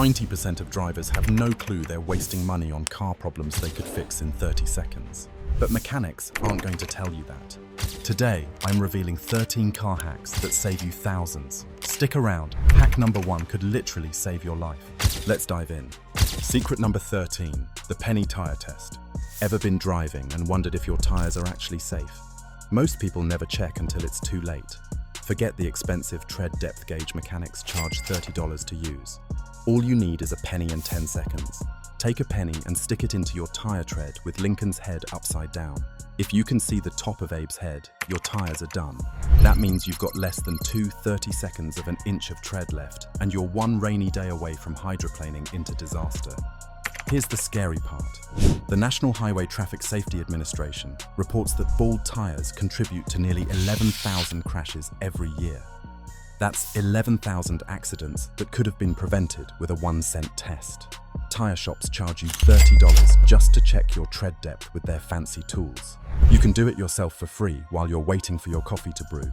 90% of drivers have no clue they're wasting money on car problems they could fix in 30 seconds. But mechanics aren't going to tell you that. Today, I'm revealing 13 car hacks that save you thousands. Stick around. Hack number 1 could literally save your life. Let's dive in. Secret number 13, the penny tire test. Ever been driving and wondered if your tires are actually safe? Most people never check until it's too late. Forget the expensive tread depth gauge mechanics charge $30 to use. All you need is a penny and 10 seconds. Take a penny and stick it into your tire tread with Lincoln's head upside down. If you can see the top of Abe's head, your tires are done. That means you've got less than 30 seconds of an inch of tread left, and you're one rainy day away from hydroplaning into disaster. Here's the scary part. The National Highway Traffic Safety Administration reports that bald tires contribute to nearly 11,000 crashes every year. That's 11,000 accidents that could have been prevented with a 1-cent test. Tire shops charge you $30 just to check your tread depth with their fancy tools. You can do it yourself for free while you're waiting for your coffee to brew.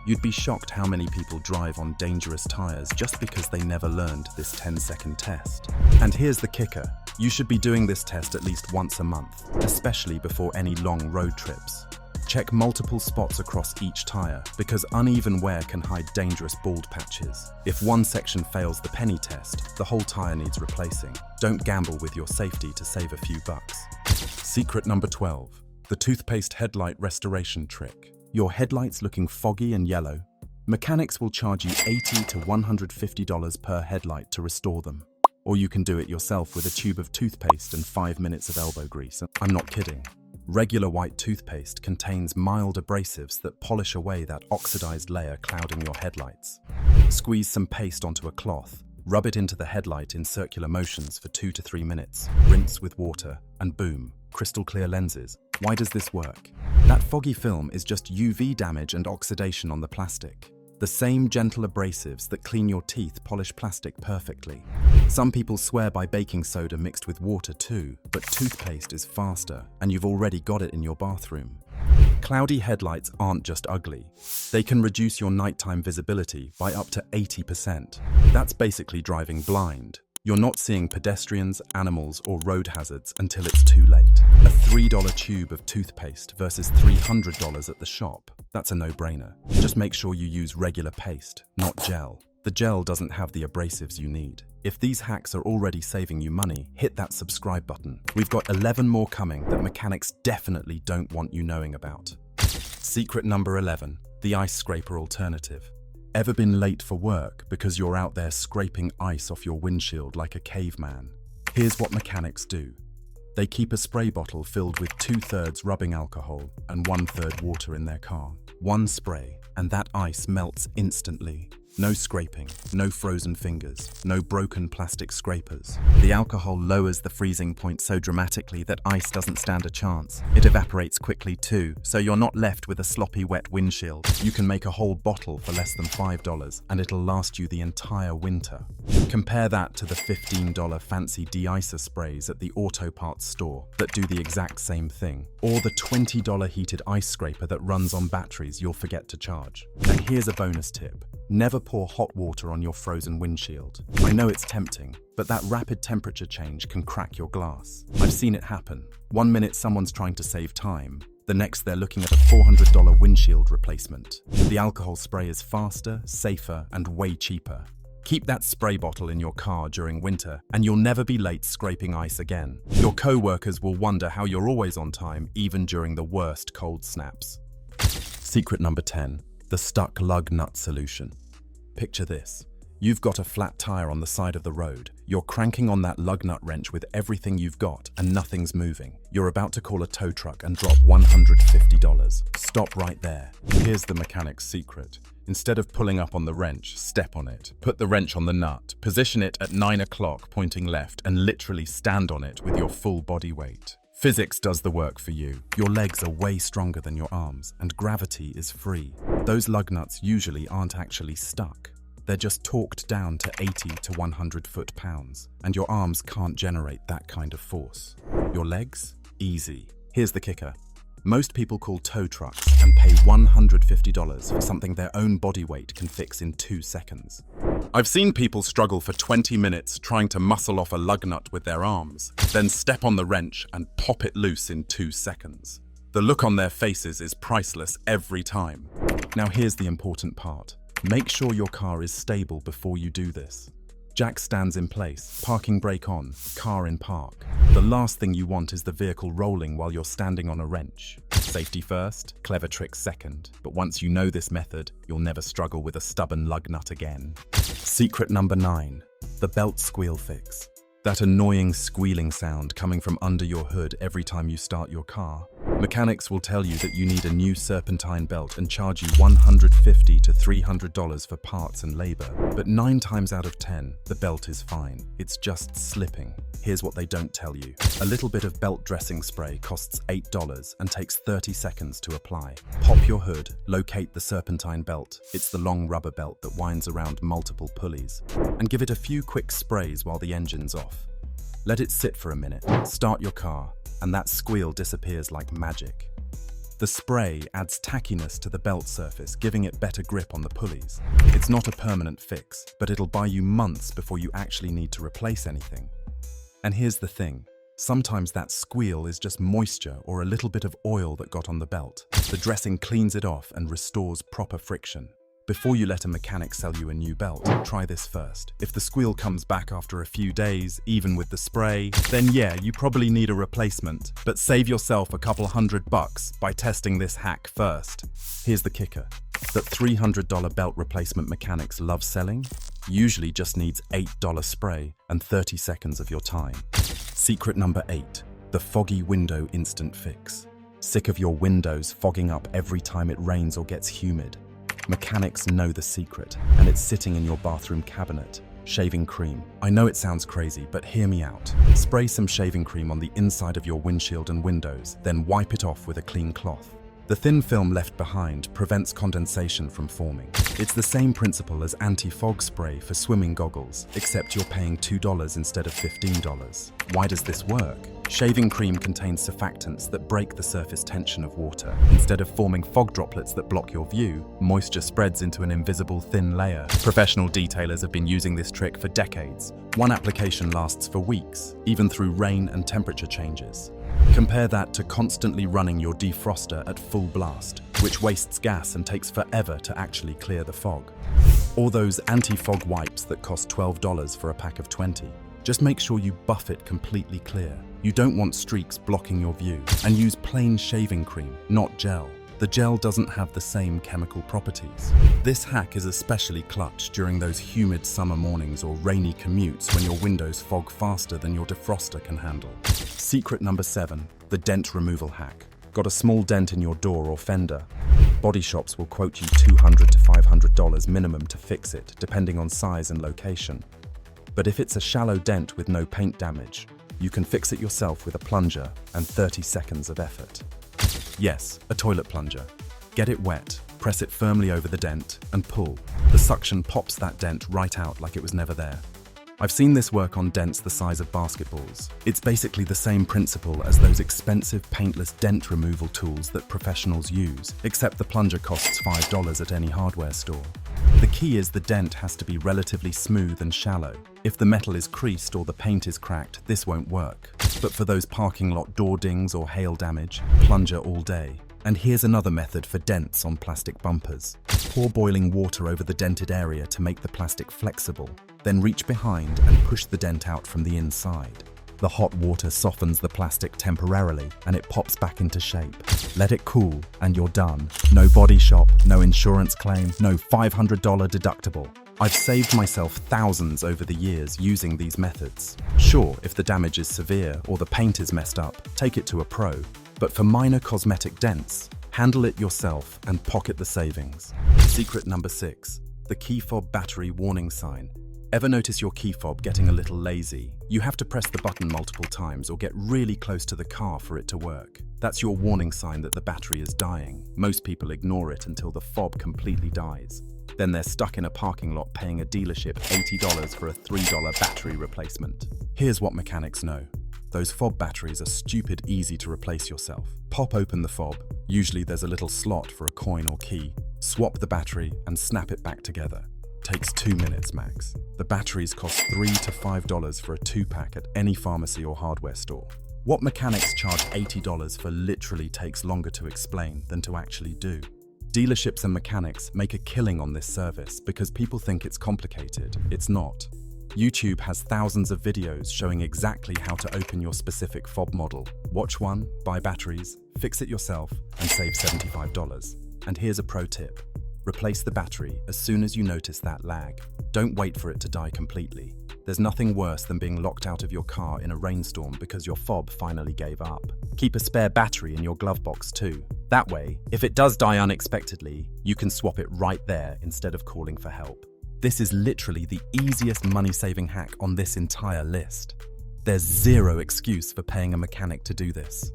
You'd be shocked how many people drive on dangerous tires just because they never learned this 10-second test. And here's the kicker. You should be doing this test at least once a month, especially before any long road trips. Check multiple spots across each tire because uneven wear can hide dangerous bald patches. If one section fails the penny test, the whole tire needs replacing. Don't gamble with your safety to save a few bucks. Secret number 12, the toothpaste headlight restoration trick. Your headlights looking foggy and yellow? Mechanics will charge you $80 to $150 per headlight to restore them. Or you can do it yourself with a tube of toothpaste and 5 minutes of elbow grease. I'm not kidding. Regular white toothpaste contains mild abrasives that polish away that oxidized layer clouding your headlights. Squeeze some paste onto a cloth, rub it into the headlight in circular motions for 2 to 3 minutes, rinse with water, and boom, crystal clear lenses. Why does this work? That foggy film is just UV damage and oxidation on the plastic. The same gentle abrasives that clean your teeth polish plastic perfectly. Some people swear by baking soda mixed with water too, but toothpaste is faster and you've already got it in your bathroom. Cloudy headlights aren't just ugly. They can reduce your nighttime visibility by up to 80%. That's basically driving blind. You're not seeing pedestrians, animals, or road hazards until it's too late. A $3 tube of toothpaste versus $300 at the shop. That's a no-brainer. Just make sure you use regular paste, not gel. The gel doesn't have the abrasives you need. If these hacks are already saving you money, hit that subscribe button. We've got 11 more coming that mechanics definitely don't want you knowing about. Secret number 11, the ice scraper alternative. Ever been late for work because you're out there scraping ice off your windshield like a caveman? Here's what mechanics do. They keep a spray bottle filled with 2/3 rubbing alcohol and 1/3 water in their car. One spray, and that ice melts instantly. No scraping, no frozen fingers, no broken plastic scrapers. The alcohol lowers the freezing point so dramatically that ice doesn't stand a chance. It evaporates quickly too, so you're not left with a sloppy wet windshield. You can make a whole bottle for less than $5, and it'll last you the entire winter. Compare that to the $15 fancy de-icer sprays at the auto parts store that do the exact same thing, or the $20 heated ice scraper that runs on batteries you'll forget to charge. And here's a bonus tip. Never pour hot water on your frozen windshield. I know it's tempting, but that rapid temperature change can crack your glass. I've seen it happen. 1 minute someone's trying to save time, the next they're looking at a $400 windshield replacement. The alcohol spray is faster, safer, and way cheaper. Keep that spray bottle in your car during winter, and you'll never be late scraping ice again. Your co-workers will wonder how you're always on time, even during the worst cold snaps. Secret number 10. The stuck lug nut solution. Picture this. You've got a flat tire on the side of the road. You're cranking on that lug nut wrench with everything you've got and nothing's moving. You're about to call a tow truck and drop $150. Stop right there. Here's the mechanic's secret. Instead of pulling up on the wrench, step on it. Put the wrench on the nut, position it at 9 o'clock pointing left, and literally stand on it with your full body weight. Physics does the work for you. Your legs are way stronger than your arms, and gravity is free. Those lug nuts usually aren't actually stuck. They're just torqued down to 80 to 100 foot-pounds, and your arms can't generate that kind of force. Your legs? Easy. Here's the kicker. Most people call tow trucks and pay $150 for something their own body weight can fix in 2 seconds. I've seen people struggle for 20 minutes trying to muscle off a lug nut with their arms, then step on the wrench and pop it loose in 2 seconds. The look on their faces is priceless every time. Now here's the important part. Make sure your car is stable before you do this. Jack stands in place, parking brake on, car in park. The last thing you want is the vehicle rolling while you're standing on a wrench. Safety first, clever tricks second. But once you know this method, you'll never struggle with a stubborn lug nut again. Secret number 9, the belt squeal fix. That annoying squealing sound coming from under your hood every time you start your car. Mechanics will tell you that you need a new serpentine belt and charge you $150 to $300 for parts and labor. But 9 times out of 10, the belt is fine. It's just slipping. Here's what they don't tell you. A little bit of belt dressing spray costs $8 and takes 30 seconds to apply. Pop your hood, locate the serpentine belt. It's the long rubber belt that winds around multiple pulleys. And give it a few quick sprays while the engine's off. Let it sit for a minute, start your car, and that squeal disappears like magic. The spray adds tackiness to the belt surface, giving it better grip on the pulleys. It's not a permanent fix, but it'll buy you months before you actually need to replace anything. And here's the thing. Sometimes that squeal is just moisture or a little bit of oil that got on the belt. The dressing cleans it off and restores proper friction. Before you let a mechanic sell you a new belt, try this first. If the squeal comes back after a few days, even with the spray, then yeah, you probably need a replacement. But save yourself a couple $100 by testing this hack first. Here's the kicker. That $300 belt replacement mechanics love selling usually just needs $8 spray and 30 seconds of your time. Secret number 8, the foggy window instant fix. Sick of your windows fogging up every time it rains or gets humid? Mechanics know the secret, and it's sitting in your bathroom cabinet. Shaving cream. I know it sounds crazy, but hear me out. Spray some shaving cream on the inside of your windshield and windows, then wipe it off with a clean cloth. The thin film left behind prevents condensation from forming. It's the same principle as anti-fog spray for swimming goggles, except you're paying $2 instead of $15. Why does this work? Shaving cream contains surfactants that break the surface tension of water. Instead of forming fog droplets that block your view, moisture spreads into an invisible thin layer. Professional detailers have been using this trick for decades. One application lasts for weeks, even through rain and temperature changes. Compare that to constantly running your defroster at full blast, which wastes gas and takes forever to actually clear the fog. Or those anti-fog wipes that cost $12 for a pack of 20. Just make sure you buff it completely clear. You don't want streaks blocking your view. And use plain shaving cream, not gel. The gel doesn't have the same chemical properties. This hack is especially clutch during those humid summer mornings or rainy commutes when your windows fog faster than your defroster can handle. Secret number 7, the dent removal hack. Got a small dent in your door or fender? Body shops will quote you $200 to $500 minimum to fix it, depending on size and location. But if it's a shallow dent with no paint damage, you can fix it yourself with a plunger and 30 seconds of effort. Yes, a toilet plunger. Get it wet, press it firmly over the dent, and pull. The suction pops that dent right out like it was never there. I've seen this work on dents the size of basketballs. It's basically the same principle as those expensive paintless dent removal tools that professionals use, except the plunger costs $5 at any hardware store. The key is the dent has to be relatively smooth and shallow. If the metal is creased or the paint is cracked, this won't work. But for those parking lot door dings or hail damage, plunger all day. And here's another method for dents on plastic bumpers. Pour boiling water over the dented area to make the plastic flexible. Then reach behind and push the dent out from the inside. The hot water softens the plastic temporarily and it pops back into shape. Let it cool and you're done. No body shop, no insurance claim, no $500 deductible. I've saved myself thousands over the years using these methods. Sure, if the damage is severe or the paint is messed up, take it to a pro. But for minor cosmetic dents, handle it yourself and pocket the savings. Secret number 6, the key fob battery warning sign. Ever notice your key fob getting a little lazy? You have to press the button multiple times or get really close to the car for it to work. That's your warning sign that the battery is dying. Most people ignore it until the fob completely dies. Then they're stuck in a parking lot paying a dealership $80 for a $3 battery replacement. Here's what mechanics know. Those fob batteries are stupid easy to replace yourself. Pop open the fob. Usually there's a little slot for a coin or key. Swap the battery and snap it back together. takes 2 minutes max. The batteries cost $3 to $5 for a 2-pack at any pharmacy or hardware store. What mechanics charge $80 for literally takes longer to explain than to actually do. Dealerships and mechanics make a killing on this service because people think it's complicated. It's not. YouTube has thousands of videos showing exactly how to open your specific fob model. Watch one, buy batteries, fix it yourself, and save $75. And here's a pro tip. Replace the battery as soon as you notice that lag. Don't wait for it to die completely. There's nothing worse than being locked out of your car in a rainstorm because your fob finally gave up. Keep a spare battery in your glove box too. That way, if it does die unexpectedly, you can swap it right there instead of calling for help. This is literally the easiest money-saving hack on this entire list. There's zero excuse for paying a mechanic to do this.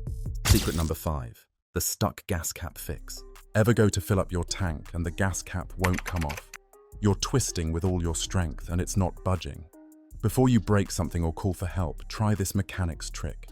Secret number 5, the stuck gas cap fix. Ever go to fill up your tank and the gas cap won't come off? You're twisting with all your strength and it's not budging. Before you break something or call for help, try this mechanic's trick.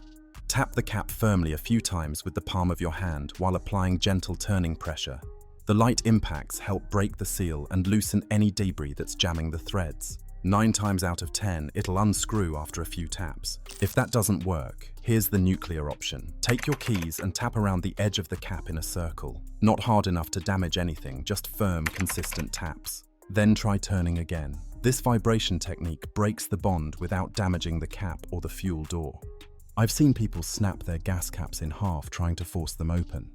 Tap the cap firmly a few times with the palm of your hand while applying gentle turning pressure. The light impacts help break the seal and loosen any debris that's jamming the threads. 9 times out of 10, it'll unscrew after a few taps. If that doesn't work, here's the nuclear option. Take your keys and tap around the edge of the cap in a circle. Not hard enough to damage anything, just firm, consistent taps. Then try turning again. This vibration technique breaks the bond without damaging the cap or the fuel door. I've seen people snap their gas caps in half trying to force them open.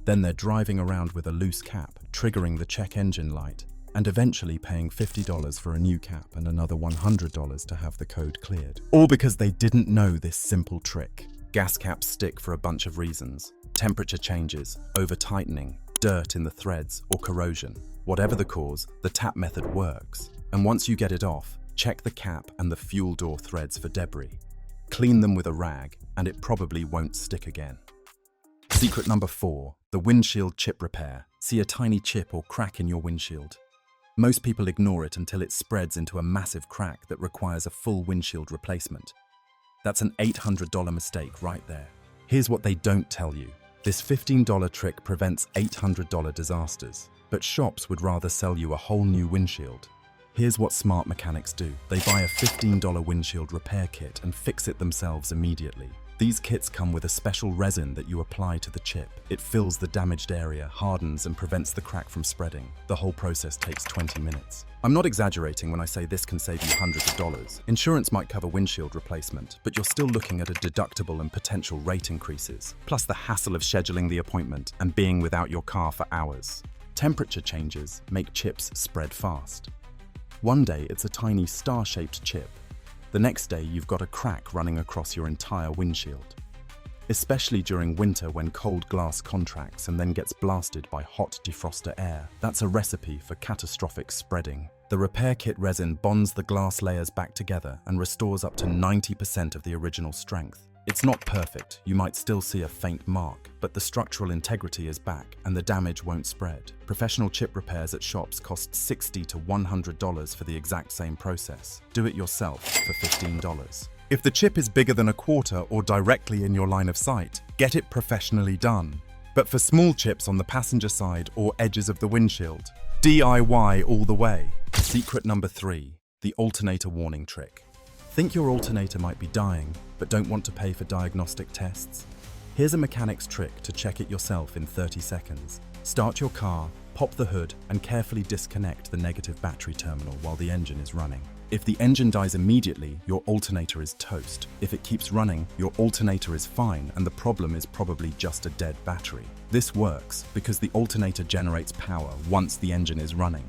Then they're driving around with a loose cap, triggering the check engine light, and eventually paying $50 for a new cap and another $100 to have the code cleared. All because they didn't know this simple trick. Gas caps stick for a bunch of reasons. Temperature changes, over-tightening, dirt in the threads, or corrosion. Whatever the cause, the tap method works. And once you get it off, check the cap and the fuel door threads for debris. Clean them with a rag, and it probably won't stick again. Secret number 4, the windshield chip repair. See a tiny chip or crack in your windshield. Most people ignore it until it spreads into a massive crack that requires a full windshield replacement. That's an $800 mistake right there. Here's what they don't tell you. This $15 trick prevents $800 disasters, but shops would rather sell you a whole new windshield. Here's what smart mechanics do. They buy a $15 windshield repair kit and fix it themselves immediately. These kits come with a special resin that you apply to the chip. It fills the damaged area, hardens, and prevents the crack from spreading. The whole process takes 20 minutes. I'm not exaggerating when I say this can save you hundreds of dollars. Insurance might cover windshield replacement, but you're still looking at a deductible and potential rate increases, plus the hassle of scheduling the appointment and being without your car for hours. Temperature changes make chips spread fast. One day it's a tiny star-shaped chip. The next day you've got a crack running across your entire windshield. Especially during winter when cold glass contracts and then gets blasted by hot defroster air. That's a recipe for catastrophic spreading. The repair kit resin bonds the glass layers back together and restores up to 90% of the original strength. It's not perfect, you might still see a faint mark, but the structural integrity is back and the damage won't spread. Professional chip repairs at shops cost $60 to $100 for the exact same process. Do it yourself for $15. If the chip is bigger than a quarter or directly in your line of sight, get it professionally done. But for small chips on the passenger side or edges of the windshield, DIY all the way. Secret number 3, the alternator warning trick. Think your alternator might be dying, but don't want to pay for diagnostic tests? Here's a mechanic's trick to check it yourself in 30 seconds. Start your car, pop the hood, and carefully disconnect the negative battery terminal while the engine is running. If the engine dies immediately, your alternator is toast. If it keeps running, your alternator is fine, and the problem is probably just a dead battery. This works because the alternator generates power once the engine is running.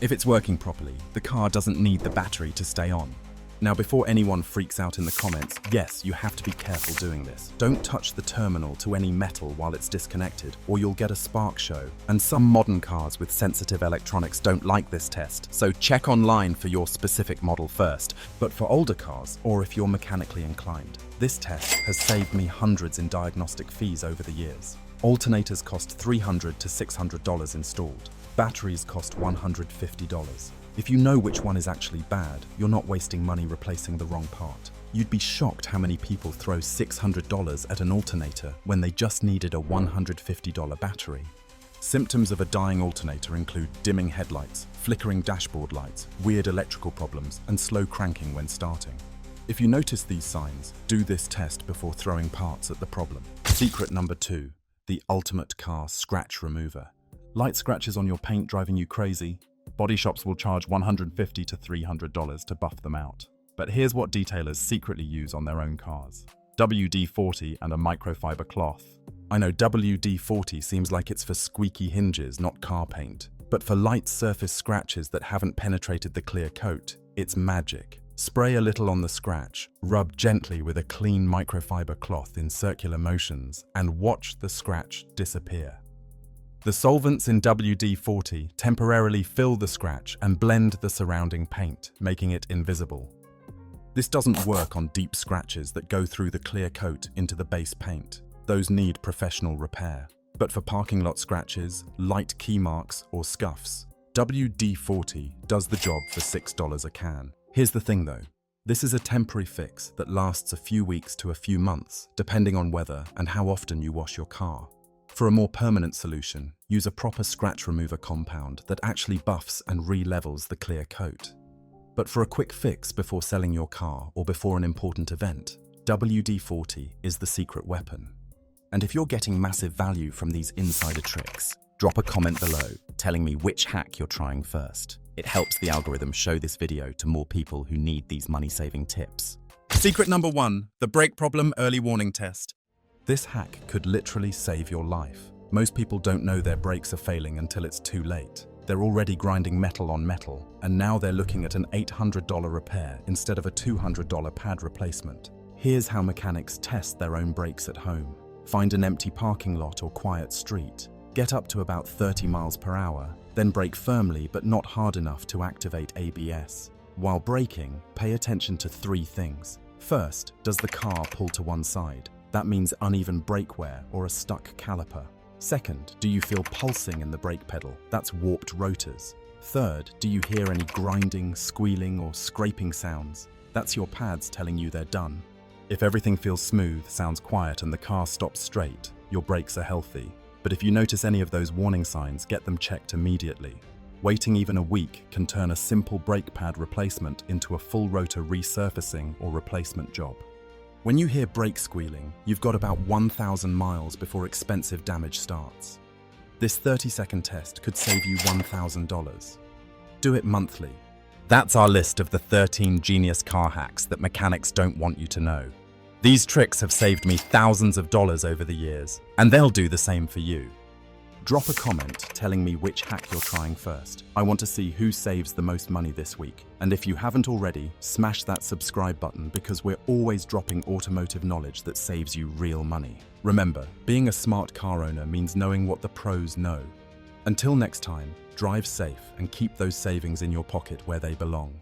If it's working properly, the car doesn't need the battery to stay on. Now, before anyone freaks out in the comments, yes, you have to be careful doing this. Don't touch the terminal to any metal while it's disconnected, or you'll get a spark show. And some modern cars with sensitive electronics don't like this test, so check online for your specific model first. But for older cars, or if you're mechanically inclined, this test has saved me hundreds in diagnostic fees over the years. Alternators cost $300 to $600 installed. Batteries cost $150. If you know which one is actually bad, you're not wasting money replacing the wrong part. You'd be shocked how many people throw $600 at an alternator when they just needed a $150 battery. Symptoms of a dying alternator include dimming headlights, flickering dashboard lights, weird electrical problems, and slow cranking when starting. If you notice these signs, do this test before throwing parts at the problem. Secret number 2, the ultimate car scratch remover. Light scratches on your paint driving you crazy? Body shops will charge $150 to $300 to buff them out. But here's what detailers secretly use on their own cars. WD-40 and a microfiber cloth. I know WD-40 seems like it's for squeaky hinges, not car paint. But for light surface scratches that haven't penetrated the clear coat, it's magic. Spray a little on the scratch, rub gently with a clean microfiber cloth in circular motions, and watch the scratch disappear. The solvents in WD-40 temporarily fill the scratch and blend the surrounding paint, making it invisible. This doesn't work on deep scratches that go through the clear coat into the base paint. Those need professional repair. But for parking lot scratches, light key marks, or scuffs, WD-40 does the job for $6 a can. Here's the thing though, this is a temporary fix that lasts a few weeks to a few months, depending on weather and how often you wash your car. For a more permanent solution, use a proper scratch remover compound that actually buffs and re-levels the clear coat. But for a quick fix before selling your car or before an important event, WD-40 is the secret weapon. And if you're getting massive value from these insider tricks, drop a comment below telling me which hack you're trying first. It helps the algorithm show this video to more people who need these money-saving tips. Secret number 1, the brake problem early warning test. This hack could literally save your life. Most people don't know their brakes are failing until it's too late. They're already grinding metal on metal, and now they're looking at an $800 repair instead of a $200 pad replacement. Here's how mechanics test their own brakes at home. Find an empty parking lot or quiet street. Get up to about 30 miles per hour, then brake firmly but not hard enough to activate ABS. While braking, pay attention to 3 things. First, does the car pull to one side? That means uneven brake wear or a stuck caliper. Second, do you feel pulsing in the brake pedal? That's warped rotors. Third, do you hear any grinding, squealing, or scraping sounds? That's your pads telling you they're done. If everything feels smooth, sounds quiet, and the car stops straight, your brakes are healthy. But if you notice any of those warning signs, get them checked immediately. Waiting even a week can turn a simple brake pad replacement into a full rotor resurfacing or replacement job. When you hear brake squealing, you've got about 1,000 miles before expensive damage starts. This 30-second test could save you $1,000. Do it monthly. That's our list of the 13 genius car hacks that mechanics don't want you to know. These tricks have saved me thousands of dollars over the years, and they'll do the same for you. Drop a comment telling me which hack you're trying first. I want to see who saves the most money this week. And if you haven't already, smash that subscribe button because we're always dropping automotive knowledge that saves you real money. Remember, being a smart car owner means knowing what the pros know. Until next time, drive safe and keep those savings in your pocket where they belong.